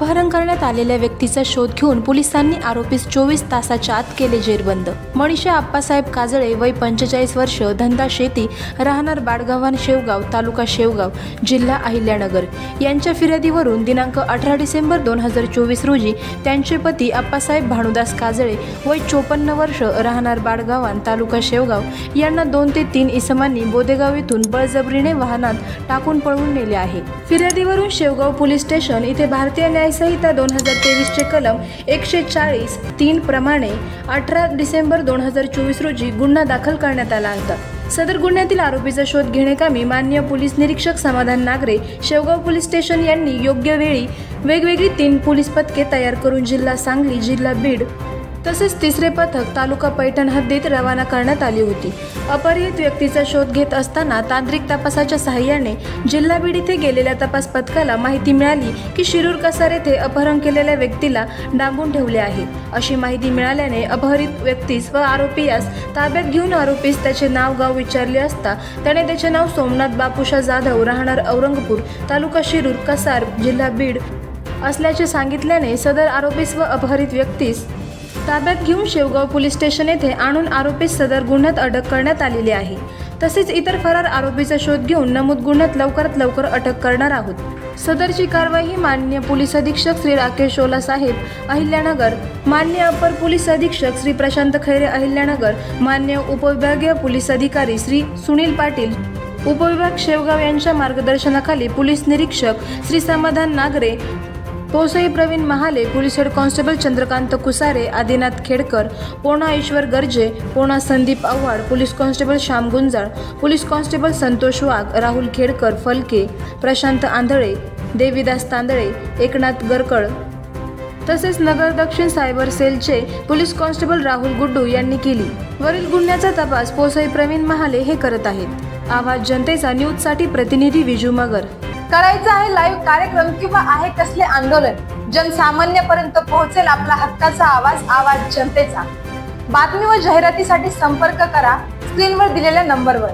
अपहरण करण्यात आलेल्या व्यक्तीचा शोध घेऊन पोलिसांनी आरोपीस 24 तासाच्या आत केले जेरबंद। मनीषा आप्पासाहेब काजळे, वय 45 वर्ष, धंदा शेती, राहणार बाडगावान शेवगाव, तालुका शेवगाव, जिल्हा अहिल्यानगर यांच्या फिर्यादीवरून दिनांक 18 डिसेंबर 2024 रोजी त्यांचे पती आप्पासाहेब भानुदास काजळे, वय 54 वर्ष, राहणार बाडगावान, तालुका शेवगाव यांना 2 ते 3 इसमांनी बोदेगाव येथून बळजबरीने वाहनात टाकून पळवून नेले आहे। फिर्यादीवरून शेवगाव पोलीस स्टेशन इथे भारतीय न्याय संहिता 2023 चे कलम 140(3) प्रमाणे 18 डिसेंबर 2024 रोजी गुन्हा दाखल करण्यात आला होता। सदर गुन्ह्यातील आरोपीचा शोध घेण्याकामी माननीय पोलीस निरीक्षक समाधान नागरे, शेवगाव पोलीस स्टेशन यांनी योग्य वेळी वेगवेगळी 3 पोलीस पथके तयार करून जिल्हा सांगली, जिल्हा बीड तसेच 3रे पथक तालुका पैठण हद्दीत रवाना करण्यात आली होती। अपहरित व्यक्तीचा शोध घेत असताना तांत्रिक तपासाच्या सहाय्याने जिल्हा बीड येथे गेलेल्या तपास पथकाला माहिती मिळाली की शिरूर कसार येथे अपहरण केलेल्या व्यक्तीला डांबून ठेवले आहे। अशी माहिती मिळाल्याने अपहरित व्यक्तीस व आरोपीयास ताब्यात घेऊन आरोपीस त्याचे नाव गाव विचारले असता त्याने त्याचे नाव सोमनाथ बापूशा जाधव, राहणार औरंगपूर, तालुका शिरूर कसार, जिल्हा बीड असल्याचे सांगितल्याने सदर आरोपीस व अपहरित व्यक्तीस ताब्यात घेऊन शेवगाव पोलीस स्टेशन येथे आणून आरोपीस सदर गुन्ह्यात अटक करण्यात आलेली आहे। तसेच इतर फरार आरोपीचा शोध घेऊन नमूद गुन्ह्यात लवकरात लवकर अटक करणार आहोत। सदरची कारवाई ही माननीय पोलीस अधीक्षक श्री राकेश ओला साहेब, अहिल्यानगर, माननीय अपर पोलीस अधीक्षक श्री प्रशांत खैरे, अहिल्यानगर, माननीय उपविभागीय पोलीस अधिकारी श्री सुनील पाटील, उपविभाग शेवगाव यांच्या मार्गदर्शनाखाली पोलीस निरीक्षक श्री समाधान नागरे, पोसई Pravin Mahale, police head constable Chandrakant Kusare, Adinath Khedkar, पोणा ईश्वर गर्जे, पोणा Sandeep Avhad, police constable Shyam Gunjal, police constable Santosh Wagh, Rahul Khedkar, Phalke, Prashant Andhale, Devidas Tandale, Eknath Garkal तसेच नगर दक्षिण सायबर सेलचे पोलीस कॉन्स्टेबल राहुल गुड्डू यांनी केली। वरील गुन्ह्याचा तपास पोसई प्रवीण महाले हे करत आहेत। आवाज जनतेचा न्यूजसाठी प्रतिनिधी विजू मगर। करायचं आहे लाईव्ह कार्यक्रम किंवा आहे कसले आंदोलन, जनसामान्यपर्यंत पोहोचेल आपला हक्काचा आवाज, आवाज जनतेचा। बातमी व जाहिरातीसाठी संपर्क करा स्क्रीनवर दिलेल्या नंबरवर।